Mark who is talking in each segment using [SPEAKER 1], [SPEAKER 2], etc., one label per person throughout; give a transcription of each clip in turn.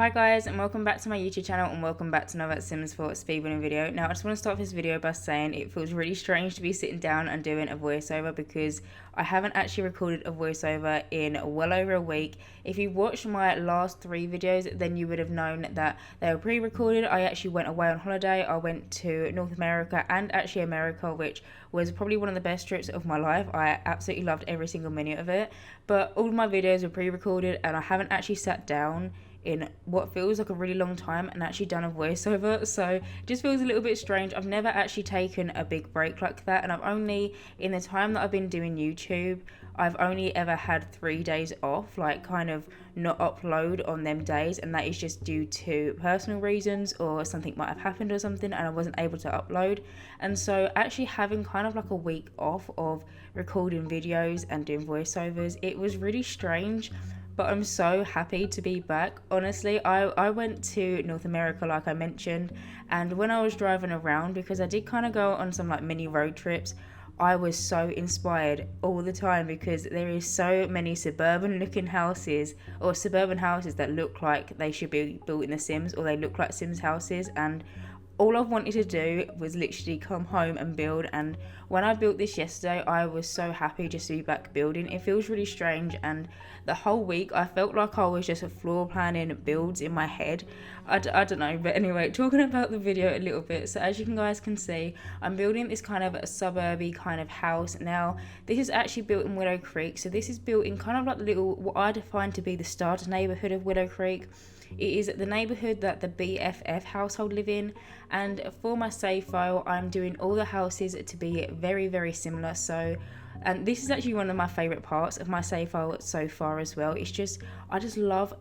[SPEAKER 1] Hi guys, and welcome back to my YouTube channel, and welcome back to another Sims 4 speedrunning video. Now I just want to start this video by saying it feels really strange to be sitting down and doing a voiceover because I haven't actually recorded a voiceover in well over a week. If you watched my last 3 videos, then you would have known that they were pre-recorded. I actually went away on holiday. I went to North America and actually America, which was probably one of the best trips of my life. I absolutely loved every single minute of it, but all of my videos were pre-recorded and I haven't actually sat down in what feels like a really long time and actually done a voiceover, so it just feels a little bit strange. I've never actually taken a big break like that, and I've only, in the time that I've been doing YouTube, I've only ever had 3 days off, like kind of not upload on them days, and that is just due to personal reasons or something might have happened or something and I wasn't able to upload. And so actually having kind of like a week off of recording videos and doing voiceovers, it was really strange. But I'm so happy to be back. Honestly, I went to North America like I mentioned, and when I was driving around, because I did kind of go on some like mini road trips, I was so inspired all the time because there is so many suburban looking houses or suburban houses that look like they should be built in The Sims, or they look like Sims houses, and all I wanted to do was literally come home and build. And when I built this yesterday, I was so happy just to be back building. It feels really strange, and the whole week I felt like I was just floor planning builds in my head. I don't know, but anyway, talking about the video a little bit. So as you guys can see, I'm building this kind of a suburby kind of house. Now this is actually built in Willow Creek, so this is built in kind of like the little, what I define to be the starter neighborhood of Willow Creek. It is the neighborhood that the BFF household live in, and for my save file I'm doing all the houses to be very similar. So, and this is actually one of my favorite parts of my save file so far as well. It's just, I just love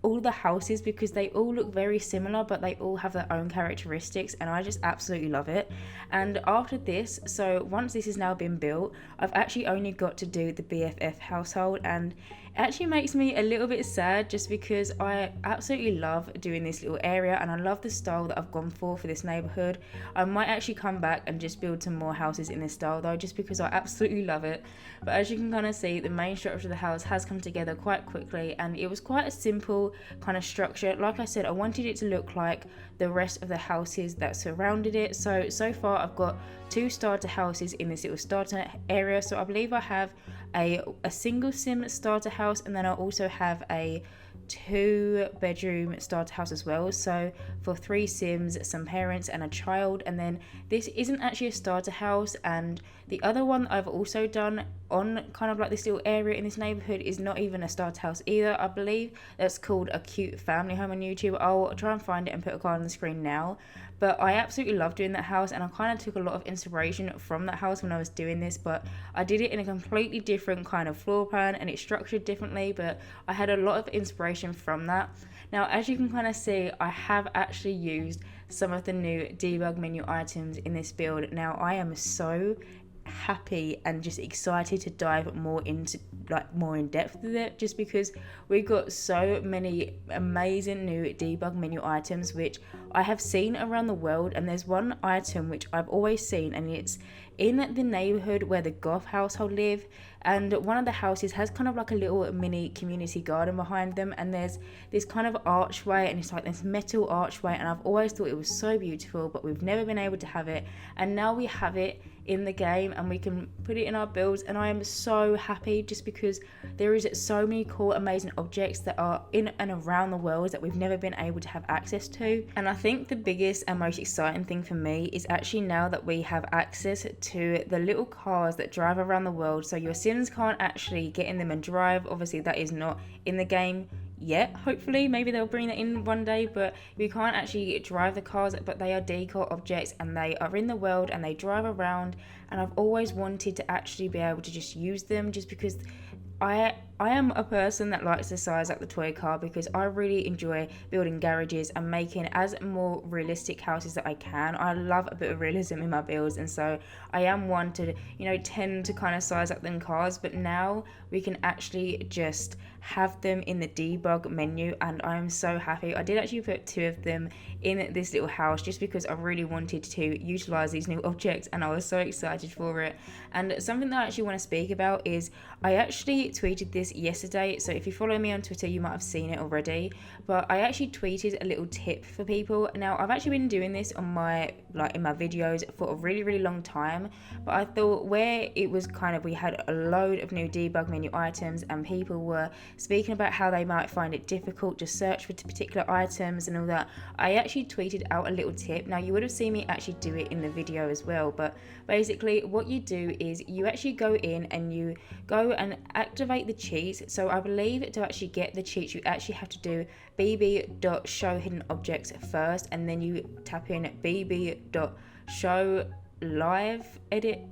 [SPEAKER 1] all the houses because they all look very similar, but they all have their own characteristics, and I just absolutely love it. And after this, so once this has now been built, I've actually only got to do the BFF household, and it actually makes me a little bit sad just because I absolutely love doing this little area and I love the style that I've gone for this neighborhood. I might actually come back and just build some more houses in this style though, just because I absolutely love it. But as you can kind of see, the main structure of the house has come together quite quickly, and it was quite a simple kind of structure. Like I said, I wanted it to look like the rest of the houses that surrounded it. So far I've got 2 starter houses in this little starter area. So I believe I have a single sim starter house, and then I also have a 2-bedroom starter house as well, so for 3 sims, some parents and a child. And then this isn't actually a starter house, and the other one I've also done on kind of like this little area in this neighborhood is not even a starter house either. I believe that's called a cute family home on YouTube. I'll try and find it and put a card on the screen now. But I absolutely love doing that house, and I kind of took a lot of inspiration from that house when I was doing this, but I did it in a completely different kind of floor plan and it's structured differently, but I had a lot of inspiration from that. Now as you can kind of see, I have actually used some of the new debug menu items in this build. Now I am so happy and just excited to dive more into more in depth with it, just because we got so many amazing new debug menu items which I have seen around the world. And there's one item which I've always seen, and it's in the neighborhood where the Goth household live, and one of the houses has kind of like a little mini community garden behind them, and there's this kind of archway, and it's like this metal archway, and I've always thought it was so beautiful, but we've never been able to have it, and now we have it in the game and we can put it in our builds. And I am so happy just because there is so many cool amazing objects that are in and around the world that we've never been able to have access to. And I think the biggest and most exciting thing for me is actually now that we have access to the little cars that drive around the world. So your sims can't actually get in them and drive. Obviously that is not in the game yet. Hopefully maybe they'll bring that in one day, but we can't actually drive the cars, but they are decor objects and they are in the world and they drive around. And I've always wanted to actually be able to just use them, just because I am a person that likes to size up the toy car, because I really enjoy building garages and making as more realistic houses that I can. I love a bit of realism in my builds, and so I am one to, tend to kind of size up them cars. But now we can actually just have them in the debug menu, and I'm so happy. I did actually put 2 of them in this little house just because I really wanted to utilize these new objects, and I was so excited for it. And something that I actually want to speak about is I actually tweeted this this yesterday, so if you follow me on Twitter you might have seen it already, but I actually tweeted a little tip for people. Now I've actually been doing this on my in my videos for a really long time, but I thought where it was kind of, we had a load of new debug menu items and people were speaking about how they might find it difficult to search for particular items and all that, I actually tweeted out a little tip. Now you would have seen me actually do it in the video as well, but basically what you do is you actually go in and you go and activate the cheats. So I believe to actually get the cheats you actually have to do bb.showHiddenObjects first, and then you tap in bb.showLiveEdit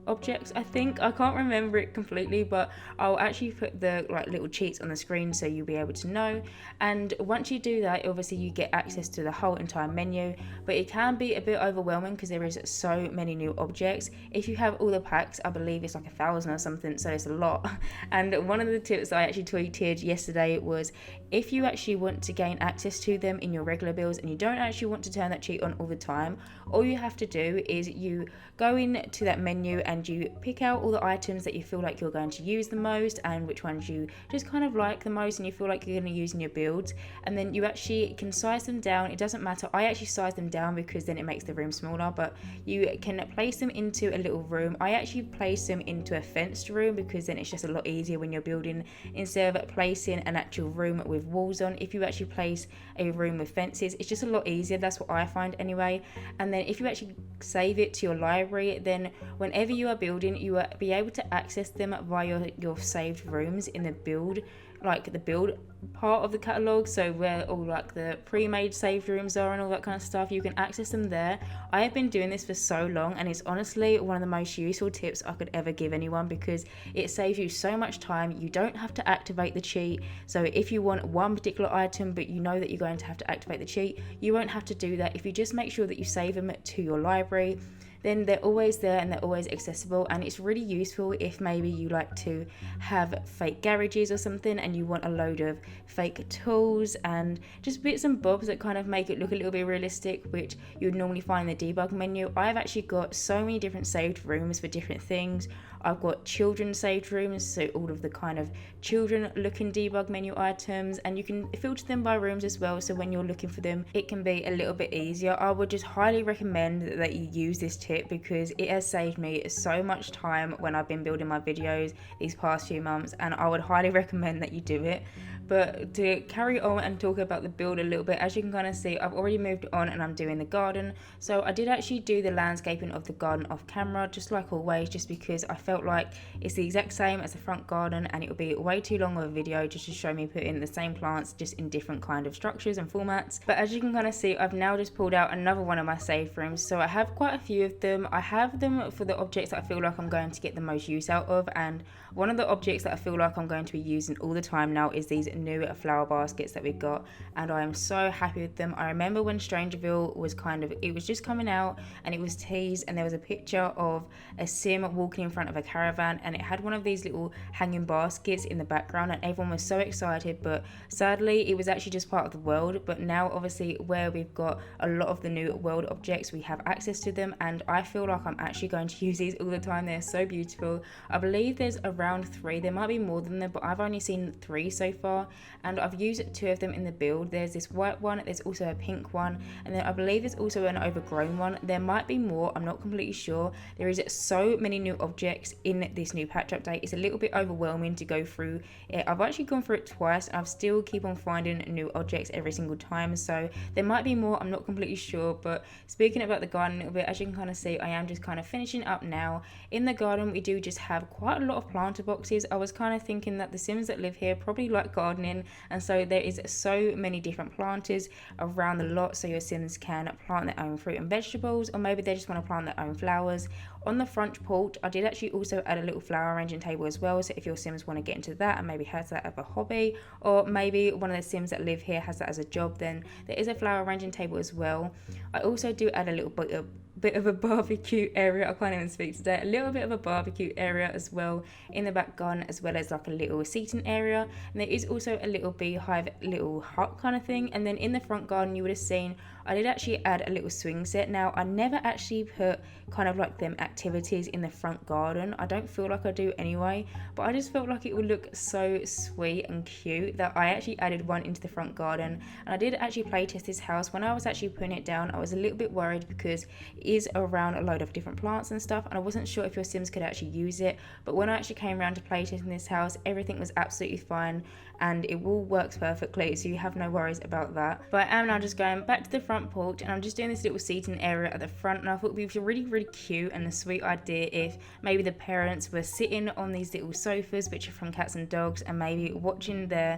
[SPEAKER 1] objects. I can't remember it completely, but I'll actually put the little cheats on the screen so you'll be able to know. And once you do that, obviously you get access to the whole entire menu, but it can be a bit overwhelming because there is so many new objects. If you have all the packs, I believe it's like 1,000 or something, so it's a lot. And one of the tips I actually tweeted yesterday was, if you actually want to gain access to them in your regular builds and you don't actually want to turn that cheat on all the time, all you have to do is you go into that menu and you pick out all the items that you feel like you're going to use the most and which ones you just kind of like the most and you feel like you're going to use in your builds, and then you actually can size them down. It doesn't matter, I actually size them down because then it makes the room smaller, but you can place them into a little room. I actually place them into a fenced room because then it's just a lot easier when you're building, instead of placing an actual room with walls on. If you actually place a room with fences, it's just a lot easier, that's what I find anyway. And then if you actually save it to your library, then whenever you are building, you will be able to access them via your saved rooms in the build, like the build part of the catalog, so where all the pre-made saved rooms are and all that kind of stuff, you can access them there. I have been doing this for so long and it's honestly one of the most useful tips I could ever give anyone because it saves you so much time. You don't have to activate the cheat, so if you want one particular item but you know that you're going to have to activate the cheat, you won't have to do that. If you just make sure that you save them to your library, then they're always there and they're always accessible. And it's really useful if maybe you like to have fake garages or something and you want a load of fake tools and just bits and bobs that kind of make it look a little bit realistic, which you would normally find in the debug menu. I've actually got so many different saved rooms for different things. I've got children saved rooms, so all of the kind of children looking debug menu items, and you can filter them by rooms as well, so when you're looking for them it can be a little bit easier. I would just highly recommend that you use this tip because it has saved me so much time when I've been building my videos these past few months, and I would highly recommend that you do it. But to carry on and talk about the build a little bit, as you can kind of see, I've already moved on and I'm doing the garden. So I did actually do the landscaping of the garden off camera, just like always, just because I felt like it's the exact same as the front garden and it would be way too long of a video just to show me putting the same plants just in different kind of structures and formats. But as you can kind of see, I've now just pulled out another one of my save rooms. So I have quite a few of them. I have them for the objects that I feel like I'm going to get the most use out of, and one of the objects that I feel like I'm going to be using all the time now is these new flower baskets that we got, and I am so happy with them. I remember when Strangerville was it was just coming out and it was teased, and there was a picture of a sim walking in front of a caravan and it had one of these little hanging baskets in the background and everyone was so excited, but sadly it was actually just part of the world. But now obviously where we've got a lot of the new world objects, we have access to them, and I feel like I'm actually going to use these all the time. They're so beautiful. I believe there's around 3, there might be more than them, but I've only seen 3 so far, and I've used 2 of them in the build. There's this white one, there's also a pink one, and then I believe there's also an overgrown one. There might be more, I'm not completely sure. There is so many new objects in this new patch update, it's a little bit overwhelming to go through it. I've actually gone through it twice and I've still keep on finding new objects every single time, so there might be more, I'm not completely sure. But speaking about the garden a little bit, as you can kind of see, I am just kind of finishing up now. In the garden we do just have quite a lot of planter boxes. I was kind of thinking that the Sims that live here probably like gardening, and so there is so many different planters around the lot, so your Sims can plant their own fruit and vegetables, or maybe they just want to plant their own flowers. On the front porch I did actually also add a little flower arranging table as well, so if your Sims want to get into that and maybe has that as a hobby, or maybe one of the Sims that live here has that as a job, then there is a flower arranging table as well. I also do add a little bit of bit of a barbecue area. I can't even speak today. A little bit of a barbecue area as well in the back garden, as well as like a little seating area. And there is also a little beehive, little hut kind of thing. And then in the front garden, you would have seen I did actually add a little swing set. Now, I never actually put kind of like them activities in the front garden. I don't feel like I do anyway, but I just felt like it would look so sweet and cute that I actually added one into the front garden. And I did actually play test this house. When I was actually putting it down, I was a little bit worried because it is around a load of different plants and stuff, and I wasn't sure if your Sims could actually use it. But when I actually came around to play testing this house, everything was absolutely fine and it all works perfectly, so you have no worries about that. But I am now just going back to the front porch, and I'm just doing this little seating area at the front, and I thought it would be really cute and a sweet idea if maybe the parents were sitting on these little sofas which are from cats and dogs, and maybe watching their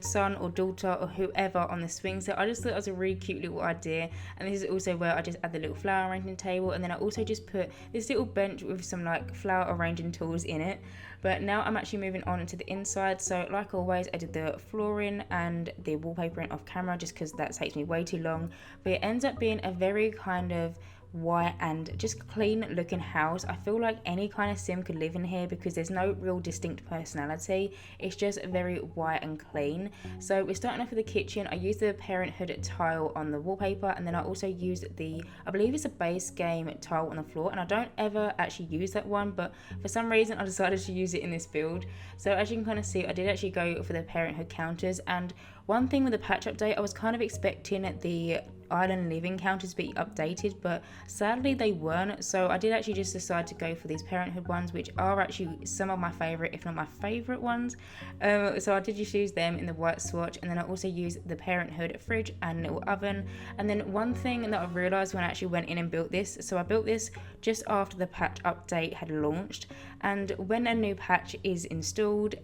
[SPEAKER 1] son or daughter or whoever on the swing set. I just thought it was a really cute little idea. And this is also where I just add the little flower arranging table, and then I also just put this little bench with some like flower arranging tools in it. But now I'm actually moving on to the inside. So like always, I did the flooring and the wallpapering off camera just because that takes me way too long. But it ends up being a very kind of white and just clean looking house. I feel like any kind of sim could live in here because there's no real distinct personality. It's just very white and clean. So we're starting off with the kitchen. I used the Parenthood tile on the wallpaper, and then I also used the, I believe it's a base game tile on the floor, and I don't ever actually use that one, but for some reason I decided to use it in this build. So as you can kind of see, I did actually go for the Parenthood counters. And one thing with the patch update, I was kind of expecting the island living counters to be updated, but sadly they weren't. So I did actually just decide to go for these Parenthood ones, which are actually some of my favorite, if not my favorite ones. So I did just use them in the white swatch, and then I also used the Parenthood fridge and little oven. And then one thing that I realized when I actually went in and built this, so I built this just after the patch update had launched, and when a new patch is installed,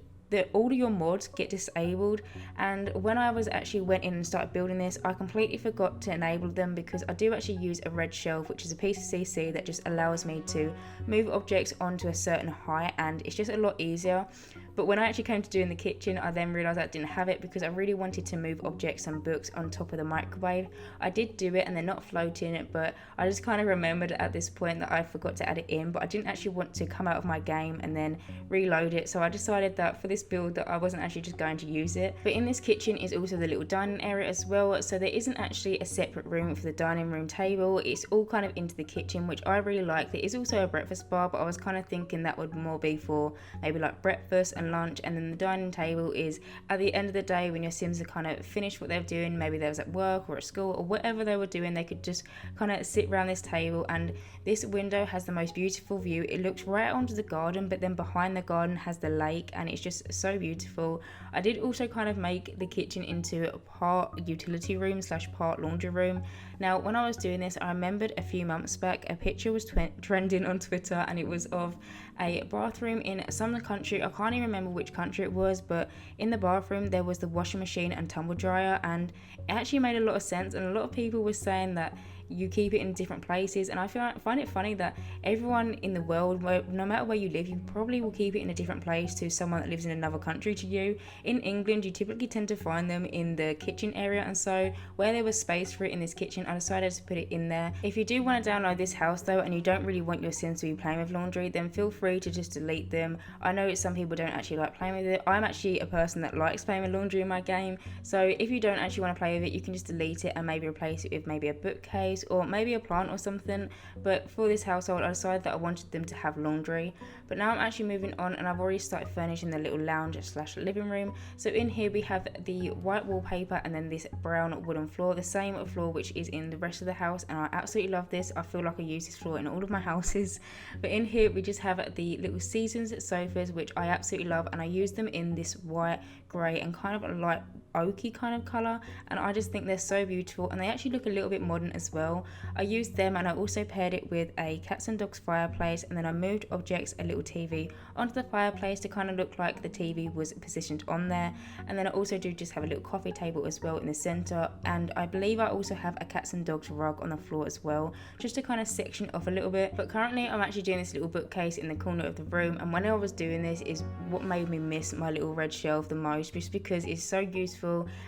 [SPEAKER 1] all of your mods get disabled. And when I was actually went in and started building this, I completely forgot to enable them because I do actually use a red shelf, which is a piece of CC that just allows me to move objects onto a certain height, and it's just a lot easier. But when I actually came to doing the kitchen, I then realised I didn't have it because I really wanted to move objects and books on top of the microwave. I did do it and they're not floating, but I just kind of remembered at this point that I forgot to add it in, but I didn't actually want to come out of my game and then reload it. So I decided that for this build that I wasn't actually just going to use it. But in this kitchen is also the little dining area as well. So there isn't actually a separate room for the dining room table. It's all kind of into the kitchen, which I really like. There is also a breakfast bar, but I was kind of thinking that would more be for maybe like breakfast and lunch. And then the dining table is at the end of the day when your Sims are kind of finished what they're doing, maybe they was at work or at school or whatever they were doing, they could just kind of sit around this table. And this window has the most beautiful view. It looks right onto the garden, but then behind the garden has the lake, and it's just so beautiful. I did also kind of make the kitchen into a part utility room / part laundry room. Now when I was doing this, I remembered a few months back a picture was trending on Twitter, and it was of a bathroom in some country. I can't even remember which country it was, but in the bathroom there was the washing machine and tumble dryer, and it actually made a lot of sense. And a lot of people were saying that you keep it in different places, and I find it funny that everyone in the world, no matter where you live, you probably will keep it in a different place to someone that lives in another country to you. In England, you typically tend to find them in the kitchen area, and so where there was space for it in this kitchen, I decided to put it in there. If you do want to download this house though, and you don't really want your Sims to be playing with laundry, then feel free to just delete them. I know some people don't actually like playing with it. I'm actually a person that likes playing with laundry in my game, so if you don't actually want to play with it, you can just delete it and maybe replace it with maybe a bookcase or maybe a plant or something. But for this household, I decided that I wanted them to have laundry. But now I'm actually moving on, and I've already started furnishing the little lounge / living room. So in here we have the white wallpaper and then this brown wooden floor, the same floor which is in the rest of the house, and I absolutely love this. I feel like I use this floor in all of my houses. But in here we just have the little Seasons sofas, which I absolutely love, and I use them in this white, grey and kind of a light oaky kind of colour, and I just think they're so beautiful, and they actually look a little bit modern as well. I used them, and I also paired it with a cats and dogs fireplace, and then I moved objects, a little TV onto the fireplace to kind of look like the TV was positioned on there. And then I also do just have a little coffee table as well in the centre, and I believe I also have a cats and dogs rug on the floor as well, just to kind of section off a little bit. But currently I'm actually doing this little bookcase in the corner of the room, and when I was doing this is what made me miss my little red shelf the most, just because it's so useful,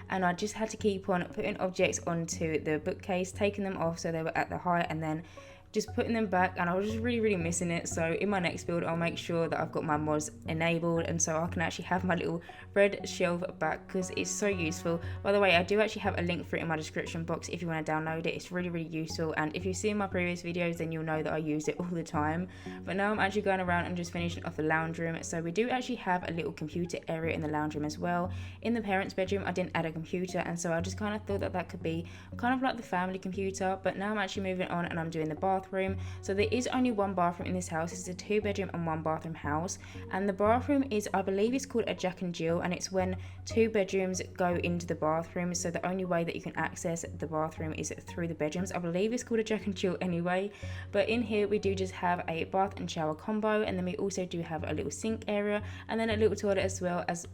[SPEAKER 1] and I just had to keep on putting objects onto the bookcase, taking them off so they were at the height, and then just putting them back, and I was just really missing it. So in my next build I'll make sure that I've got my mods enabled, and so I can actually have my little red shelf back because it's so useful. By the way, I do actually have a link for it in my description box if you want to download it. It's really useful, and if you've seen my previous videos then you'll know that I use it all the time. But now I'm actually going around and just finishing off the lounge room. So we do actually have a little computer area in the lounge room as well. In the parents' bedroom I didn't add a computer, and so I just kind of thought that that could be kind of like the family computer. But now I'm actually moving on and I'm doing the bathroom. So there is only one bathroom in this house. It's a 2-bedroom and 1-bathroom house, and the bathroom is, I believe it's called a Jack and Jill, and it's when 2 bedrooms go into the bathroom. So the only way that you can access the bathroom is through the bedrooms. I believe it's called a Jack and Jill anyway. But in here we do just have a bath and shower combo, and then we also do have a little sink area, and then a little toilet as well as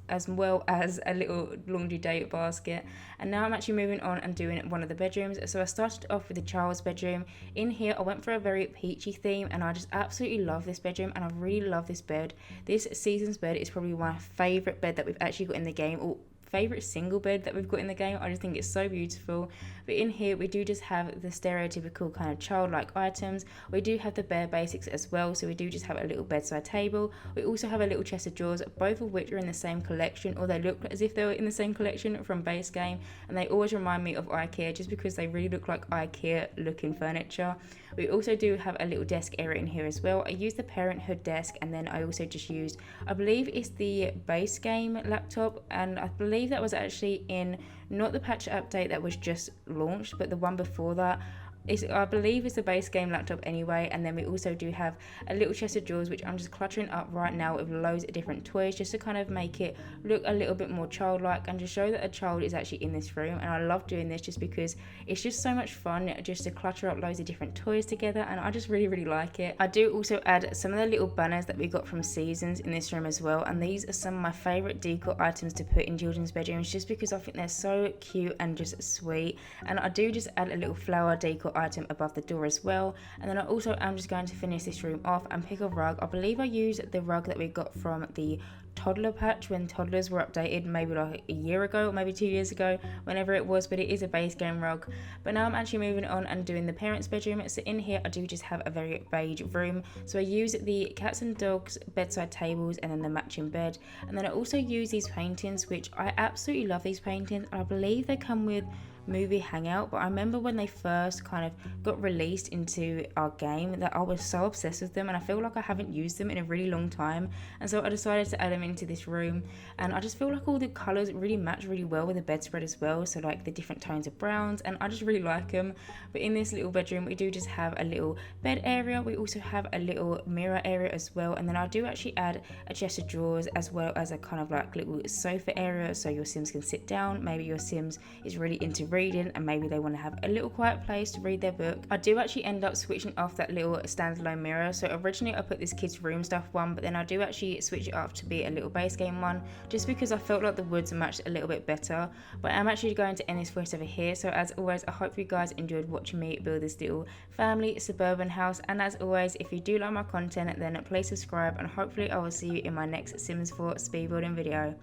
[SPEAKER 1] a little laundry day basket. And now I'm actually moving on and doing one of the bedrooms. So I started off with the child's bedroom. In here I went for a very peachy theme, and I just absolutely love this bedroom, and I really love this bed. This season's bed is probably my favorite bed that we've actually got in the game, or favorite single bed that we've got in the game. I just think it's so beautiful. But in here we do just have the stereotypical kind of childlike items. We do have the bare basics as well. So we do just have a little bedside table. We also have a little chest of drawers, both of which are in the same collection, or they look as if they were in the same collection from base game, and they always remind me of IKEA just because they really look like IKEA looking furniture. We also do have a little desk area in here as well. I used the Parenthood desk, and then I also just used, I believe it's the base game laptop, and I believe that was actually in not the patch update that was just launched, but the one before that. I believe it's a base game laptop anyway. And then we also do have a little chest of drawers, which I'm just cluttering up right now with loads of different toys, just to kind of make it look a little bit more childlike and just show that a child is actually in this room. And I love doing this just because it's just so much fun just to clutter up loads of different toys together, and I just really like it. I do also add some of the little banners that we got from Seasons in this room as well, and these are some of my favorite decor items to put in children's bedrooms just because I think they're so cute and just sweet. And I do just add a little flower decor item above the door as well. And then I also am just going to finish this room off and pick a rug. I believe I used the rug that we got from the toddler patch when toddlers were updated, maybe like a year ago or maybe 2 years ago, whenever it was, but it is a base game rug. But now I'm actually moving on and doing the parents' bedroom. So in here I do just have a very beige room. So I use the cats and dogs bedside tables and then the matching bed, and then I also use these paintings, which I absolutely love these paintings. I believe they come with movie Hangout, but I remember when they first kind of got released into our game that I was so obsessed with them, and I feel like I haven't used them in a really long time, and so I decided to add them into this room. And I just feel like all the colours really match really well with the bedspread as well, so like the different tones of browns, and I just really like them. But in this little bedroom we do just have a little bed area. We also have a little mirror area as well, and then I do actually add a chest of drawers as well as a kind of like little sofa area, so your Sims can sit down. Maybe your Sims is really into reading and maybe they want to have a little quiet place to read their book. I do actually end up switching off that little standalone mirror. So originally I put this kids room stuff one, but then I do actually switch it up to be a little base game one just because I felt like the woods matched a little bit better. But I'm actually going to end this voice over here. So as always, I hope you guys enjoyed watching me build this little family suburban house, and as always, if you do like my content then please subscribe, and hopefully I will see you in my next Sims 4 speed building video.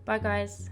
[SPEAKER 1] Bye guys.